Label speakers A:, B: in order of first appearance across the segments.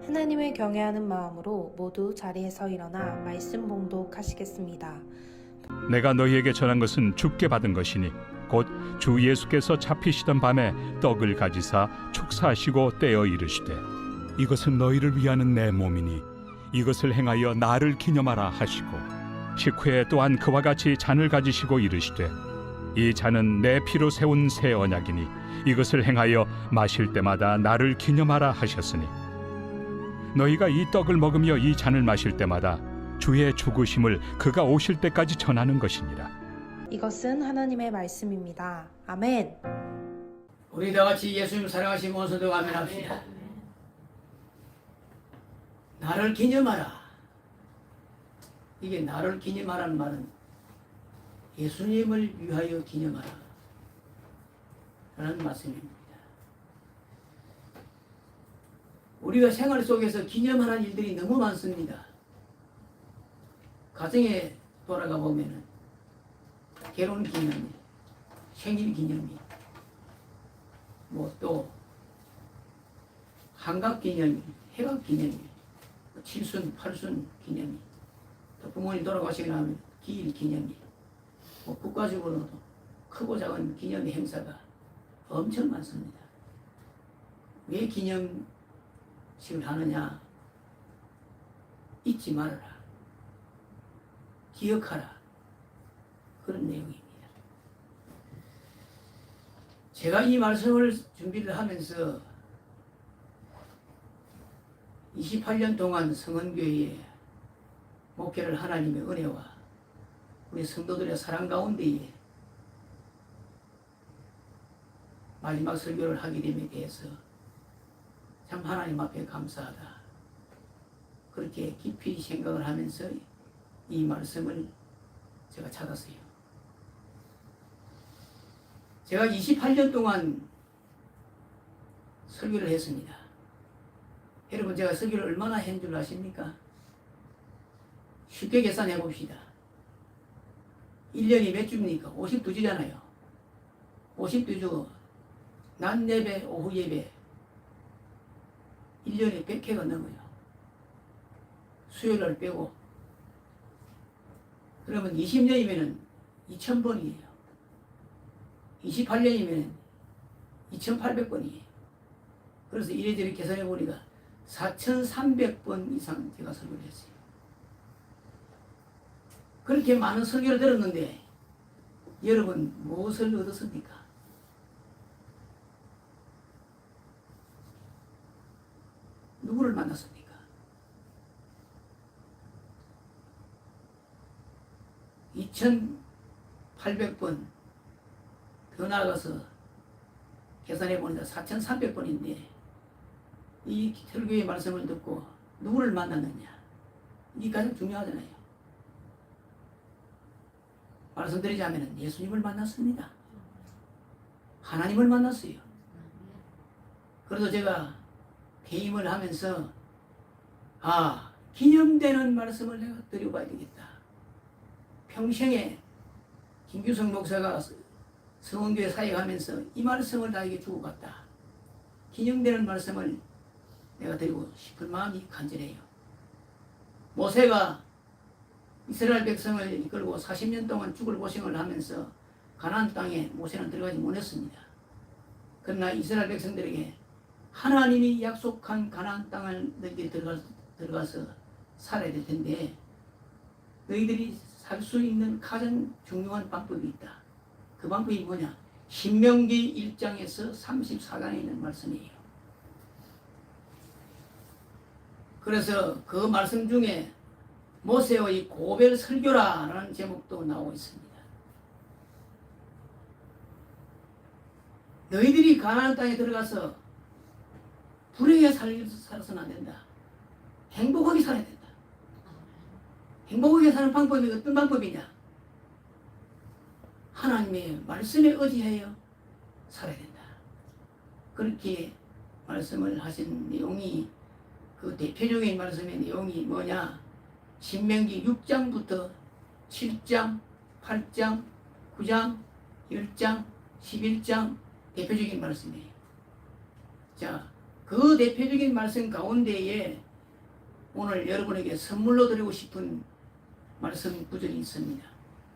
A: 하나님을 경외하는 마음으로 모두 자리에서 일어나 말씀 봉독하시겠습니다.
B: 내가 너희에게 전한 것은 주께 받은 것이니 곧 주 예수께서 잡히시던 밤에 떡을 가지사 축사하시고 떼어 이르시되 이것은 너희를 위하는 내 몸이니 이것을 행하여 나를 기념하라 하시고 식후에 또한 그와 같이 잔을 가지시고 이르시되 이 잔은 내 피로 세운 새 언약이니 이것을 행하여 마실 때마다 나를 기념하라 하셨으니 너희가 이 떡을 먹으며 이 잔을 마실 때마다 주의 죽으심을 그가 오실 때까지 전하는 것이니라.
A: 이것은 하나님의 말씀입니다. 아멘.
C: 우리 다 같이 예수님 사랑하신 원수도 아멘 합시다. 나를 기념하라. 이게 나를 기념하라는 말은 예수님을 위하여 기념하라 라는 말씀입니다. 우리가 생활 속에서 기념하는 일들이 너무 많습니다. 가정에 돌아가 보면은 결혼 기념일, 생일 기념일, 뭐 또 한갑 기념일, 해갑 기념일, 칠순, 팔순 기념일, 또 부모님 돌아가시고 나면 기일 기념일, 뭐 국가적으로도 크고 작은 기념 행사가 엄청 많습니다. 왜 기념식을 하느냐? 잊지 말아라. 기억하라. 그런 내용입니다. 제가 이 말씀을 준비를 하면서 28년 동안 성원교회에 목회를 하나님의 은혜와 우리 성도들의 사랑 가운데에 마지막 설교를 하게 됨에 대해서 참 하나님 앞에 감사하다. 그렇게 깊이 생각을 하면서 이 말씀을 제가 찾았어요. 제가 28년 동안 설교를 했습니다. 여러분, 제가 설교를 얼마나 한 줄 아십니까? 쉽게 계산해 봅시다. 1년이 몇 주입니까? 52주잖아요. 52주, 낮 예배, 오후 예배, 1년에 100회가 넘어요. 수요일을 빼고. 그러면 20년이면 2000번이에요. 28년이면 2800번이에요. 그래서 이래저래 계산해 보니까 4300번 이상 제가 설교를 했어요. 그렇게 많은 설교를 들었는데 여러분 무엇을 얻었습니까? 누구를 만났습니까? (2800번) 더 나아가서 계산해 보니까 4300번인데 이 설교의 말씀을 듣고 누구를 만났느냐? 이게 가장 중요하잖아요. 말씀드리자면 예수님을 만났습니다. 하나님을 만났어요. 그래서 제가 퇴임을 하면서 기념되는 말씀을 내가 드려봐야 되겠다. 평생에 김규성 목사가 성원교회 사역하면서 이 말씀을 나에게 주고 갔다. 기념되는 말씀을 내가 드리고 싶은 마음이 간절해요. 모세가 이스라엘 백성을 이끌고 40년 동안 죽을 고생을 하면서 가나안 땅에 모세는 들어가지 못했습니다. 그러나 이스라엘 백성들에게 하나님이 약속한 가나안 땅을 너희들이 들어가서 살아야 될 텐데 너희들이 살 수 있는 가장 중요한 방법이 있다. 그 방법이 뭐냐? 신명기 1장에서 34장에 있는 말씀이에요. 그래서 그 말씀 중에 모세의 고별 설교라는 제목도 나오고 있습니다. 너희들이 가나안 땅에 들어가서 불행하게 살아서는 안 된다. 행복하게 살아야 된다. 행복하게 사는 방법이 어떤 방법이냐? 하나님의 말씀에 의지하여 살아야 된다. 그렇게 말씀을 하신 내용이, 그 대표적인 말씀의 내용이 뭐냐? 신명기 6장부터 7장, 8장, 9장, 10장, 11장 대표적인 말씀이에요. 자, 그 대표적인 말씀 가운데에 오늘 여러분에게 선물로 드리고 싶은 말씀 구절이 있습니다.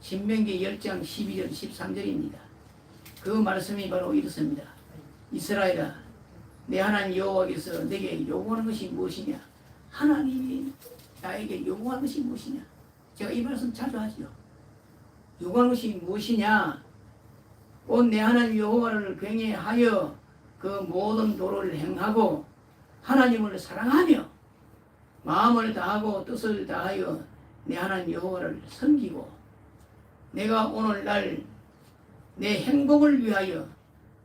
C: 신명기 10장 12절 13절입니다. 그 말씀이 바로 이렇습니다. 이스라엘아, 내 하나님 여호와께서 내게 요구하는 것이 무엇이냐? 하나님이 나에게 요구하는 것이 무엇이냐? 제가 이 말씀 자주 하죠. 요구하는 것이 무엇이냐? 곧 내 하나님 여호와를 경외하여 그 모든 도를 행하고 하나님을 사랑하며 마음을 다하고 뜻을 다하여 내 하나님 여호와를 섬기고 내가 오늘날 내 행복을 위하여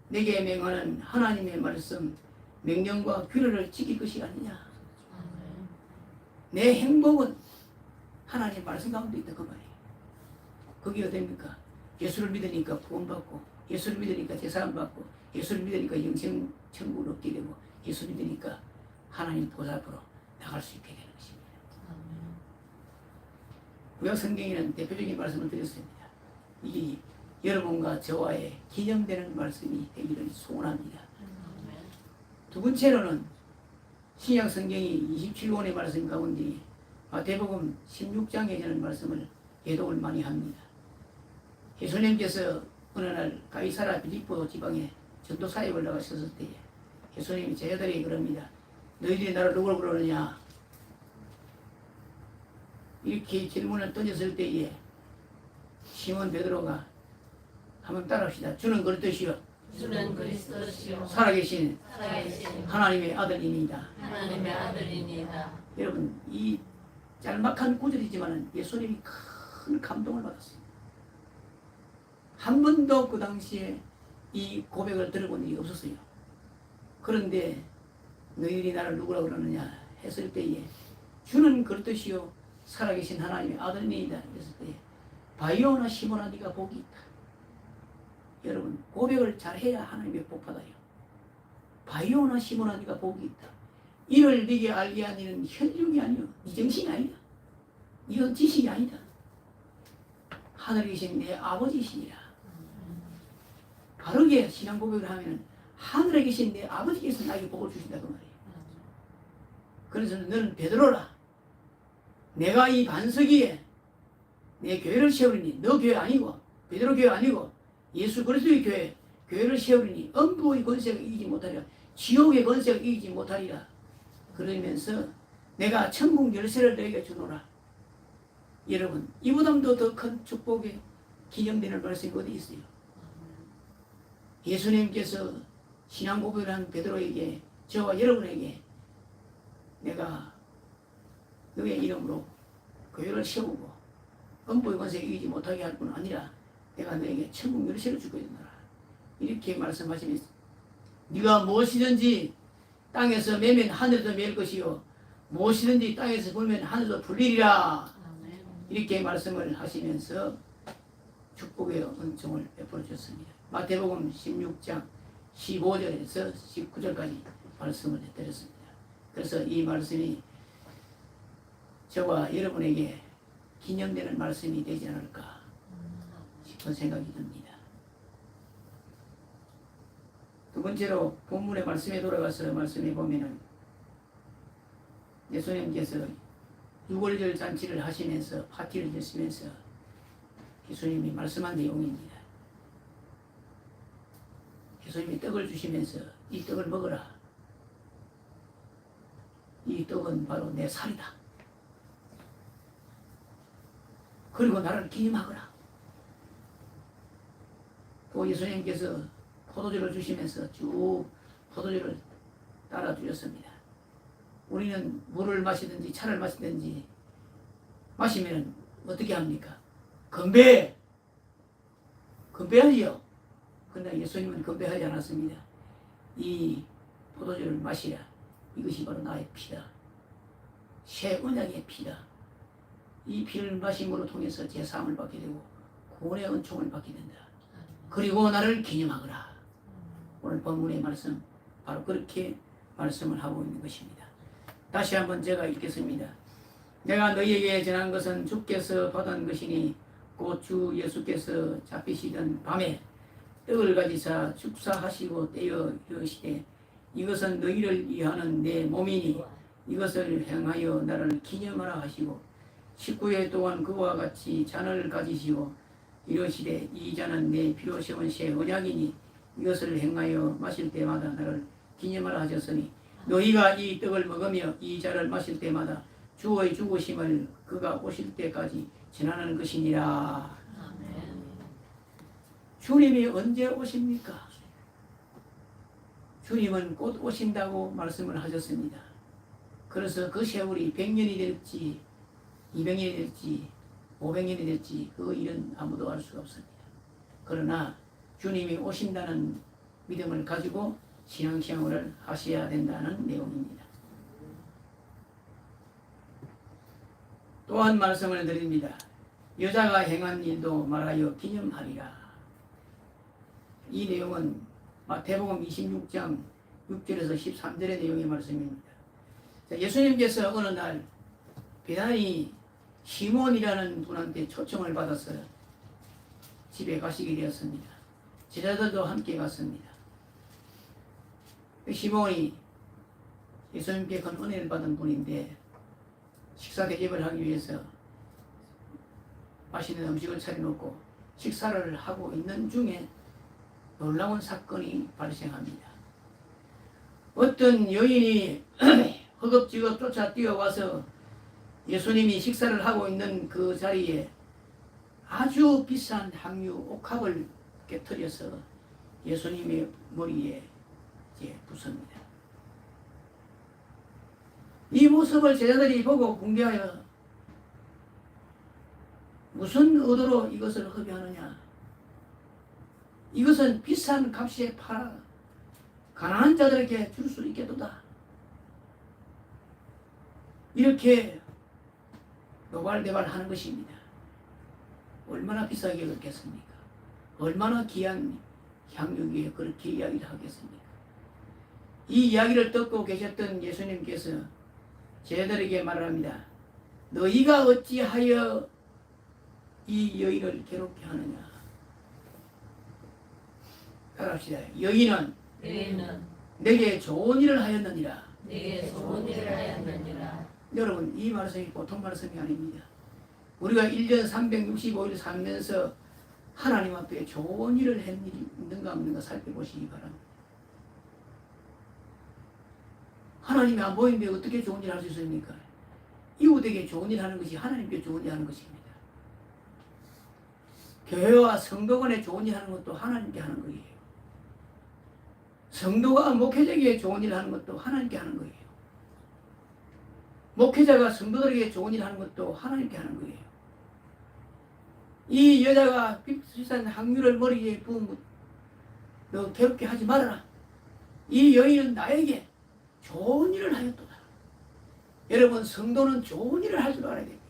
C: 내게 명하는 하나님의 말씀 명령과 규례를 지킬 것이 아니냐. 내 행복은 하나님 말씀 가운데 있다 그 말이에요. 그게 어딥니까? 예수를 믿으니까 구원받고 예수를 믿으니까 제사함 받고 예수를 믿으니까 영생 천국을 얻게 되고 예수를 믿으니까 하나님 보좌 앞으로 나갈 수 있게 되는 것입니다. 구약 성경에는 대표적인 말씀을 드렸습니다. 이게 여러분과 저와의 기념되는 말씀이 되기를 소원합니다. 두 번째로는 신약 성경이 27권의 말씀 가운데 마태복음 16장에 되는 말씀을 예독을 많이 합니다. 예수님께서 어느 날 가이사라 빌립보 지방에 전도 사역을 나가셨을 때에 예수님이 제자들에게 그럽니다. 너희들이 나를 누구로 부르느냐? 이렇게 질문을 던졌을 때에 시몬 베드로가 한번 따라합시다. 주는 그리스도시요
D: 주는 그리스도시요
C: 살아계신
D: 살아계신
C: 하나님의 아들입니다.
D: 하나님의 아들이니이다.
C: 여러분 이 짤막한 구절이지만 예수님이 큰 감동을 받았어요. 한 번도 그 당시에 이 고백을 들어본 일이 없었어요. 그런데 너희들이 나를 누구라고 그러느냐 했을 때에 주는 그리스도시요 살아계신 하나님의 아들이니이다 했을 때에 바요나 시몬아 네가 복이 있다. 여러분 고백을 잘해야 하나님의 복 받아요. 바요나 시몬아 네가 복이 있다. 이를 네게 알게 한 이는 혈육이 아니요 네 정신이 아니다. 이건 지식이 아니다. 하늘에 계신 내 아버지시니라. 바르게 신앙 고백을 하면 하늘에 계신 내 아버지께서 나에게 복을 주신다 그 말이에요. 그래서 너는 베드로라. 내가 이 반석 위에 내 교회를 세우리니 너 교회 아니고 베드로 교회 아니고 예수 그리스도의 교회를 세우리니 음부의 권세가 이기지 못하리라. 지옥의 권세가 이기지 못하리라. 그러면서 내가 천국 열쇠를 너에게 주노라. 여러분 이보다도 더 큰 축복의 기념되는 말씀이 어디 있어요? 예수님께서 신앙 고백을 한 베드로에게 저와 여러분에게 내가 너의 이름으로 교회를 세우고 음부의 권세에 이기지 못하게 할 뿐 아니라 내가 너에게 천국 열쇠를 주고 있노라. 이렇게 말씀하시면서 네가 무엇이든지 땅에서 매면 하늘에도 매일 것이요 무엇이든지 땅에서 불면 하늘에도 불리리라. 이렇게 말씀을 하시면서 축복의 은총을 베풀어 주셨습니다. 마태복음 16장 15절에서 19절까지 말씀을 드렸습니다. 그래서 이 말씀이 저와 여러분에게 기념되는 말씀이 되지 않을까 싶은 생각이 듭니다. 두 번째로 본문의 말씀에 돌아가서 말씀해 보면은 예수님께서 유월절 잔치를 하시면서 파티를 하시면서 예수님이 말씀한 내용입니다. 예수님이 떡을 주시면서 이 떡을 먹어라. 이 떡은 바로 내 살이다. 그리고 나를 기념하거라. 또 예수님께서 포도주를 주시면서 쭉 포도주를 따라 주셨습니다. 우리는 물을 마시든지 차를 마시든지 마시면 어떻게 합니까? 건배하지요. 그러나 예수님은 건배하지 않았습니다. 이 포도주를 마시라. 이것이 바로 나의 피다. 새 언약의 피다. 이 피를 마심으로 통해서 제사함을 받게 되고 구원의 은총을 받게 된다. 그리고 나를 기념하거라. 오늘 본문의 말씀 바로 그렇게 말씀을 하고 있는 것입니다. 다시 한번 제가 읽겠습니다. 내가 너희에게 전한 것은 주께서 받은 것이니 곧 주 예수께서 잡히시던 밤에 떡을 가지사 축사하시고 떼어 이르시되 이것은 너희를 위하는 내 몸이니 이것을 행하여 나를 기념하라 하시고 19회 동안 그와 같이 잔을 가지시고 이러시되 이 잔은 내 피로 세운 새 언약이니 이것을 행하여 마실 때마다 나를 기념하라 하셨으니 너희가 이 떡을 먹으며 이 잔을 마실 때마다 주의 죽으심을 그가 오실 때까지 전하는 것이니라.
D: 아멘.
C: 주님이 언제 오십니까? 주님은 곧 오신다고 말씀을 하셨습니다. 그래서 그 세월이 100년이 될지 200년이 될지 500년이 될지 그 일은 아무도 알 수가 없습니다. 그러나 주님이 오신다는 믿음을 가지고 신앙생활을 하셔야 된다는 내용입니다. 또 한 말씀을 드립니다. 여자가 행한 일도 말하여 기념하리라. 이 내용은 마태복음 26장 6절에서 13절의 내용의 말씀입니다. 예수님께서 어느 날 베다니 시몬이라는 분한테 초청을 받아서 집에 가시게 되었습니다. 제자들도 함께 갔습니다. 시몬이 예수님께 큰 은혜를 받은 분인데 식사 대접을 하기 위해서 맛있는 음식을 차려놓고 식사를 하고 있는 중에 놀라운 사건이 발생합니다. 어떤 여인이 허겁지겁 쫓아 뛰어와서 예수님이 식사를 하고 있는 그 자리에 아주 비싼 향유 옥합을 깨뜨려서 예수님의 머리에 붓습니다. 이 모습을 제자들이 보고 궁금해하여 무슨 의도로 이것을 허비하느냐? 이것은 비싼 값에 팔아 가난한 자들에게 줄 수 있겠도다. 이렇게 노발대발하는 것입니다. 얼마나 비싸게 그렇겠습니까? 얼마나 귀한 향유기에 그렇게 이야기를 하겠습니까? 이 이야기를 듣고 계셨던 예수님께서 제자들에게 말을 합니다. 너희가 어찌하여 이 여인을 괴롭게 하느냐? 따라합시다. 여인은 내게 좋은 일을 하였느니라.
D: 내게 좋은 일을 하였느니라.
C: 여러분, 이 말씀이 보통 말씀이 아닙니다. 우리가 1년 365일 살면서 하나님 앞에 좋은 일을 한 일이 있는가 없는가 살펴보시기 바랍니다. 하나님이 안 보이는데 어떻게 좋은 일을 할 수 있습니까? 이웃에게 좋은 일 하는 것이 하나님께 좋은 일 하는 것입니다. 교회와 성도간에 좋은 일 하는 것도 하나님께 하는 거예요. 성도가 목회자에게 좋은 일 하는 것도 하나님께 하는 거예요. 목회자가 성도들에게 좋은 일 하는 것도 하나님께 하는 거예요. 이 여자가 비싼 향유를 머리에 부은 너 괴롭게 하지 말아라. 이 여인은 나에게 좋은 일을 하였도다. 여러분, 성도는 좋은 일을 할 줄 알아야 됩니다.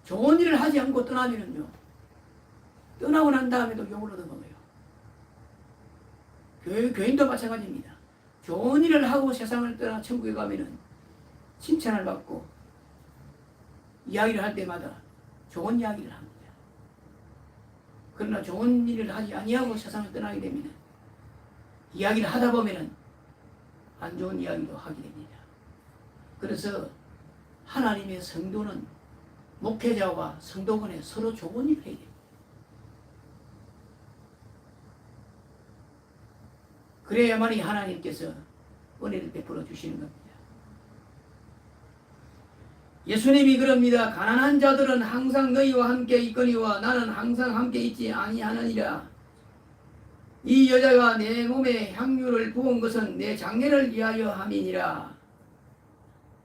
C: 좋은 일을 하지 않고 떠나면요, 떠나고 난 다음에도 욕을 얻어먹어요. 교인도 마찬가지입니다. 좋은 일을 하고 세상을 떠나 천국에 가면은 칭찬을 받고 이야기를 할 때마다 좋은 이야기를 합니다. 그러나 좋은 일을 하지 아니하고 세상을 떠나게 되면 이야기를 하다 보면은 안 좋은 이야기도 하게 됩니다. 그래서 하나님의 성도는 목회자와 성도 간에 서로 좋은 일을 해야 됩니다. 그래야만이 하나님께서 은혜를 베풀어 주시는 겁니다. 예수님이 그럽니다. 가난한 자들은 항상 너희와 함께 있거니와 나는 항상 함께 있지 아니하느니라. 이 여자가 내 몸에 향유를 부은 것은 내 장례를 위하여 함이니라.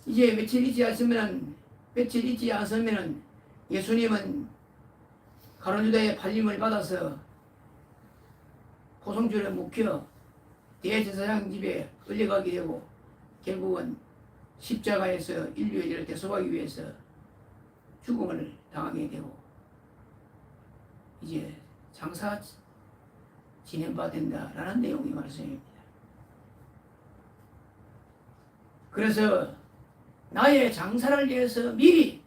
C: 이제 며칠 있지 않으면 예수님은 가룟유다의 팔림을 받아서 포송줄에 묶여 대제사장 집에 끌려가게 되고 결국은 십자가에서 인류의 죄를 대속하기 위해서 죽음을 당하게 되고 이제 장사 진행받아야 된다라는 내용의 말씀입니다. 그래서 나의 장사를 위해서 미리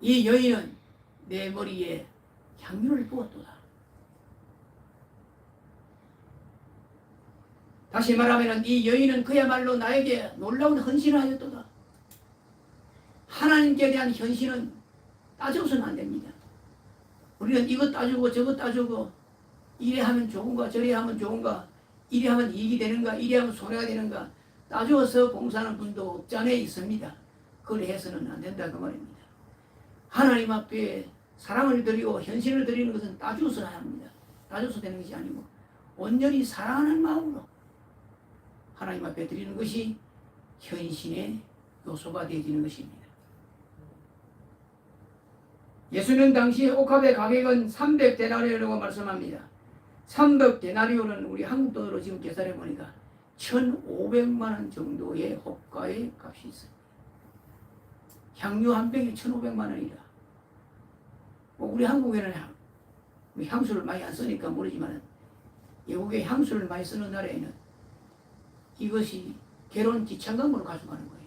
C: 이 여인은 내 머리에 향유를 부었도다. 다시 말하면 이 여인은 그야말로 나에게 놀라운 헌신을 하였도다. 하나님께 대한 헌신은 따져서는 안 됩니다. 우리는 이것 따지고 저것 따지고 이래 하면 좋은가 저래 하면 좋은가 이래 하면 이익이 되는가 이래 하면 손해가 되는가 따져서 봉사하는 분도 없잖아 있습니다. 그래 해서는 안 된다 그 말입니다. 하나님 앞에 사랑을 드리고 헌신을 드리는 것은 따져서 합니다. 따져서 되는 것이 아니고 온전히 사랑하는 마음으로 하나님 앞에 드리는 것이 헌신의 요소가 되어지는 것입니다. 예수는 당시 옥합의 가격은 300데나리오라고 말씀합니다. 300데나리오는 우리 한국 돈으로 지금 계산해 보니까 1,500만 원 정도의 호가의 값이 있습니다. 향유 한 병이 1,500만 원이다. 우리 한국에는 향수를 많이 안 쓰니까 모르지만 외국에 향수를 많이 쓰는 나라에는 이것이 괴로운 지창금으로 가져가는 거예요.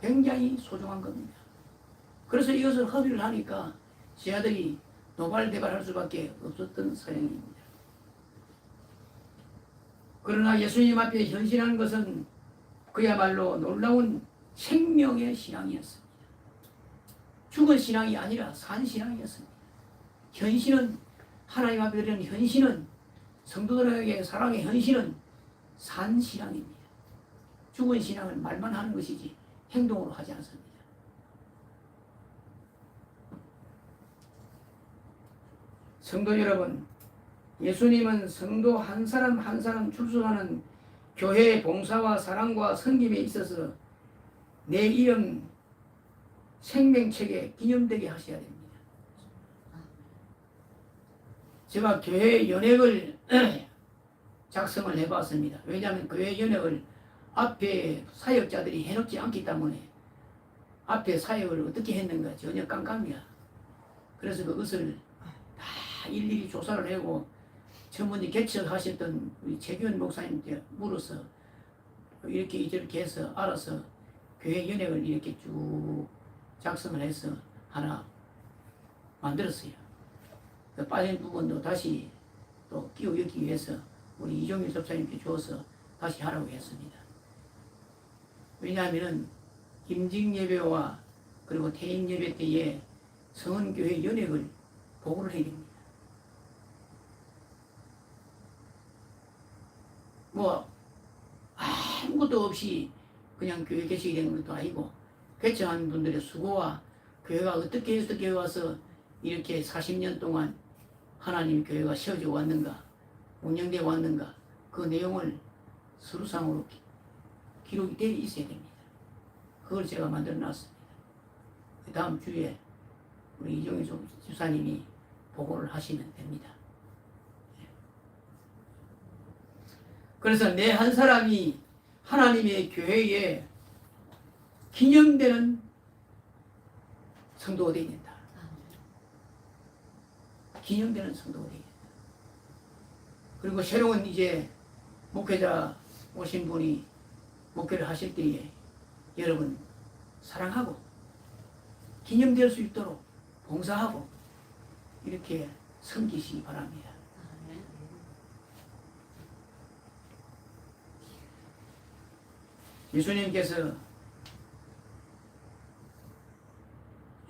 C: 굉장히 소중한 겁니다. 그래서 이것을 허비를 하니까 제 아들이 노발대발할 수밖에 없었던 사연입니다. 그러나 예수님 앞에 헌신하는 것은 그야말로 놀라운 생명의 신앙이었습니다. 죽은 신앙이 아니라 산 신앙이었습니다. 헌신은 하나님 앞에 드리는 헌신은 성도들에게 사랑의 헌신은 산 신앙입니다. 죽은 신앙은 말만 하는 것이지 행동으로 하지 않습니다. 성도 여러분, 예수님은 성도 한 사람 한 사람 출석하는 교회의 봉사와 사랑과 섬김에 있어서 내 이름 생명책에 기념되게 하셔야 됩니다. 제가 교회 연획을 작성을 해봤습니다. 왜냐하면 교회 연획을 앞에 사역자들이 해놓지 않기 때문에 앞에 사역을 어떻게 했는가 전혀 깜깜이야. 그래서 그것을 다 일일이 조사를 하고 전문의 개척하셨던 우리 최규현 목사님께 물어서 이렇게 이렇게 해서 알아서 교회 연획을 이렇게 쭉 작성을 해서 하나 만들었어요. 그 빠진 부분도 다시 또 끼워넣기 위해서 우리 이종일 집사님께 주어서 다시 하라고 했습니다. 왜냐하면 임직 예배와 그리고 퇴임 예배 때에 성원교회 연획을 보고를 해야 됩니다. 뭐 아무것도 없이 그냥 교회 개척이 되는 것도 아니고 개척한 분들의 수고와 교회가 어떻게 와서 이렇게 40년 동안 하나님 교회가 세워져 왔는가 운영되어 왔는가 그 내용을 서류상으로 기록이 되어 있어야 됩니다. 그걸 제가 만들어 놨습니다. 그 다음 주에 우리 이종희 집사님이 보고를 하시면 됩니다. 그래서 내 한 사람이 하나님의 교회에 기념되는 성도가 되어야 된다. 기념되는 성도가 되어야 된다. 그리고 새로운 이제 목회자 오신 분이 목회를 하실 때에 여러분 사랑하고 기념될 수 있도록 봉사하고 이렇게 섬기시기 바랍니다. 예수님께서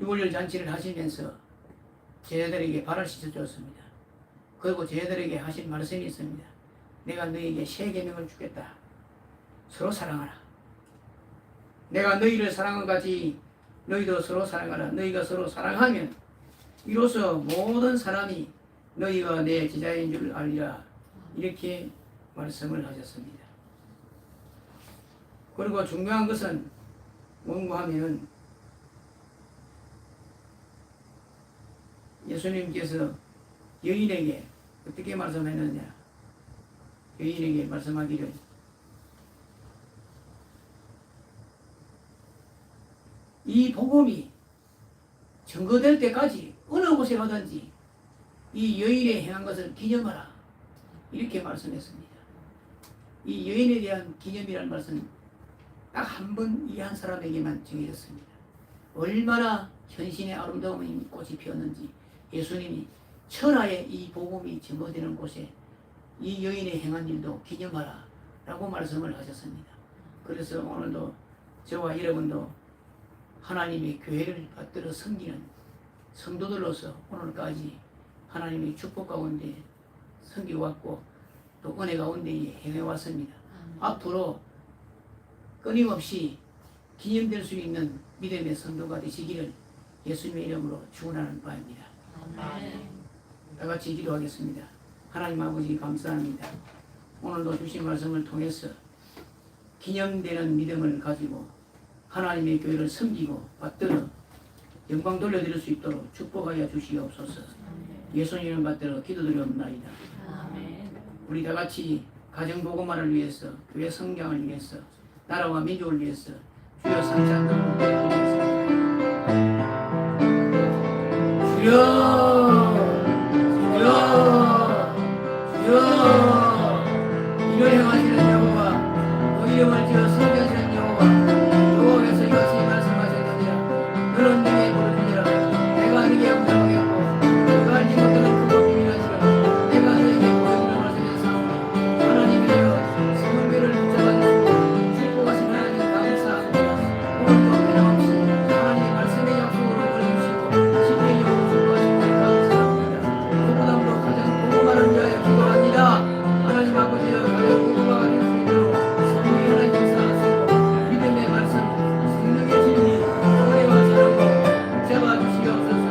C: 유월절 잔치를 하시면서 제자들에게 발을 씻어주었습니다. 그리고 제자들에게 하신 말씀이 있습니다. 내가 너희에게 새 계명을 주겠다. 서로 사랑하라. 내가 너희를 사랑한 같이 너희도 서로 사랑하라. 너희가 서로 사랑하면 이로써 모든 사람이 너희가 내 제자인 줄 알리라. 이렇게 말씀을 하셨습니다. 그리고 중요한 것은 뭔가 하면 예수님께서 여인에게 어떻게 말씀했느냐. 여인에게 말씀하기를 이 복음이 증거될 때까지 어느 곳에 가든지 이 여인의 행한 것을 기념하라. 이렇게 말씀했습니다. 이 여인에 대한 기념이라는 말씀은 딱 한 번 이 한 사람에게만 정해졌습니다. 얼마나 현신의 아름다움이 꽃이 피었는지 예수님이 천하의 이 복음이 증거되는 곳에 이 여인의 행한 일도 기념하라 라고 말씀을 하셨습니다. 그래서 오늘도 저와 여러분도 하나님의 교회를 받들어 섬기는 성도들로서 오늘까지 하나님의 축복 가운데 섬겨왔고 또 은혜 가운데 행해왔습니다. 앞으로 끊임없이 기념될 수 있는 믿음의 성도가 되시기를 예수님의 이름으로 축원하는 바입니다. 다 같이 기도하겠습니다. 하나님 아버지 감사합니다. 오늘도 주신 말씀을 통해서 기념되는 믿음을 가지고 하나님의 교회를 섬기고 받들어 영광 돌려드릴 수 있도록 축복하여 주시옵소서. 예수님을 받들어 기도드리옵나이다. 우리 다 같이 가정 복음화를 위해서, 교회 성장을 위해서, 나라와 민족을 위해서 주여 삼창을 위해서 주여 이를 행하시는 여호와, 그 이름을 지어 섬겨주는 여호와, 여호와께서 이것이 말씀하셨느니라. 너는 내게 부르느니라. 내가 네게 응답하겠고 내가 알지 못하는 그 비밀하시라. 내가 너에게 보여주는 말씀에 사오니 하나님이여 성경을 붙잡아주시고 축복하신 하나님 감사합니다. 오늘도 변함없이 하나님의 말씀의 약속으로 걸어주시고 진리의 영으로 축복하신 데 감사합니다. 무엇보다도 가장 복음화를 위하여 기도합니다. 하나님 아버지여 가장 복음화가 될 수 있도록 성령이 하나님 역사하시고 믿음의 말씀, 성령의 진리, 은혜와 사랑으로 잡아주시옵소서.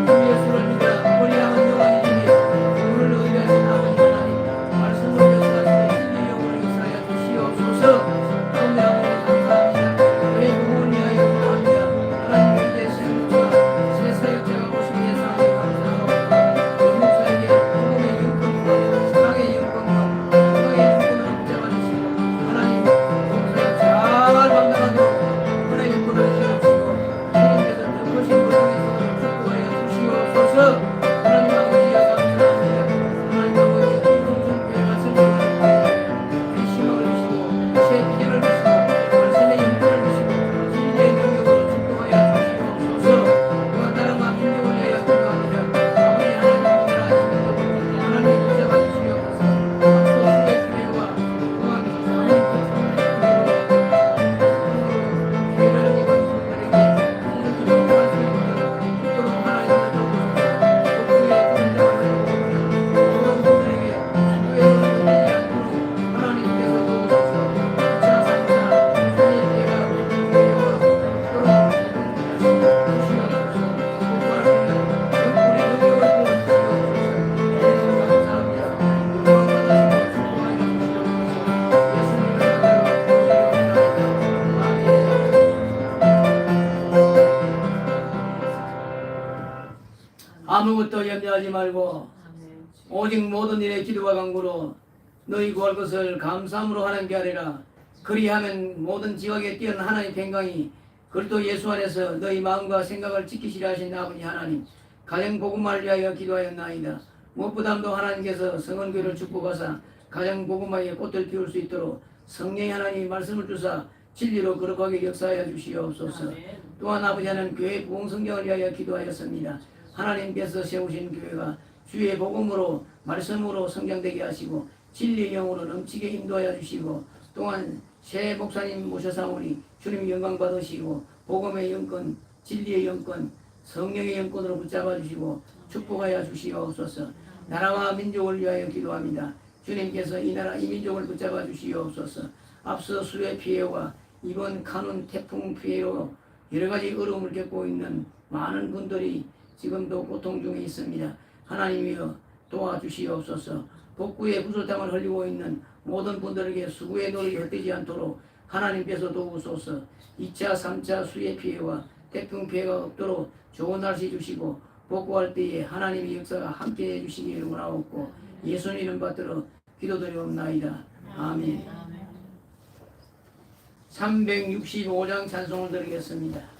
C: 주 예수를 믿어 우리함은 영원히 우리를 의뢰하신 아버지 하나님 말씀으로 역사하시고 진리의 영으로 역사하여 주시옵소서. 가운데 아버지 감사합니다. 저희 부모를 위하여 기도합니다. 하나님의 이제 새 목사, 새 사역자가 오시기 위해서 감사하고 그 목사에게 복음의 영광과 사랑의 영광과 아무것도 염려하지 말고 오직 모든 일에 기도와 간구로 너희 구할 것을 감사함으로 하나님께 하리라. 그리하면 모든 지각에 뛰어난 하나님의 평강이 그리스도 예수 안에서 너희 마음과 생각을 지키시려 하신 아버지 하나님, 가정 복음화를 위하여 기도하였나이다. 무엇보다도 하나님께서 성은교회를 축복하사 가정 복음화에 꽃을 피울 수 있도록 성령의 하나님이 말씀을 주사 진리로 거룩하게 역사하여 주시옵소서. 또한 아버지 하나님 교회 부흥성경을 위하여 기도하였습니다. 하나님께서 세우신 교회가 주의 복음으로 말씀으로 성장되게 하시고 진리의 영으로 넘치게 인도하여 주시고 또한 새 목사님 모셔사오니 주님 영광 받으시고 복음의 영권, 진리의 영권, 성령의 영권으로 붙잡아 주시고 축복하여 주시옵소서. 나라와 민족을 위하여 기도합니다. 주님께서 이 나라 이 민족을 붙잡아 주시옵소서. 앞서 수해 피해와 이번 카눈 태풍 피해로 여러 가지 어려움을 겪고 있는 많은 분들이 지금도 고통 중에 있습니다. 하나님이여 도와주시옵소서. 복구의 구슬땀을 흘리고 있는 모든 분들에게 수고의 노력이 헛되지 않도록 하나님께서 도우소서. 2차, 3차 수해 피해와 태풍 피해가 없도록 좋은 날씨 주시고 복구할 때에 하나님의 역사가 함께해 주시기를 원하옵고 예수님 이름 받들어 기도드리옵나이다. 아멘. 365장 찬송을 드리겠습니다.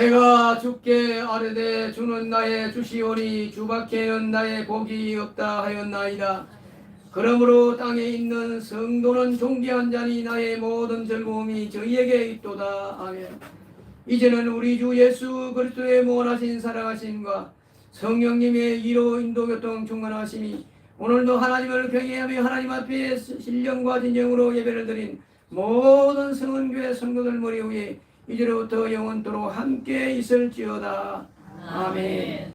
C: 내가 주께 아뢰되 주는 나의 주시오니 주밖에는 나의 복이 없다 하였나이다. 그러므로 땅에 있는 성도는 존귀한 자니 나의 모든 즐거움이 저희에게 있도다. 아멘. 이제는 우리 주 예수 그리스도의 무한하신 사랑하심과 성령님의 이로 인도교통 충만하심이 오늘도 하나님을 경외하며 하나님 앞에 신령과 진정으로 예배를 드린 모든 성은교회 성도들 머리 위에 이제로부터 영원토록 함께 있을지어다. 아멘.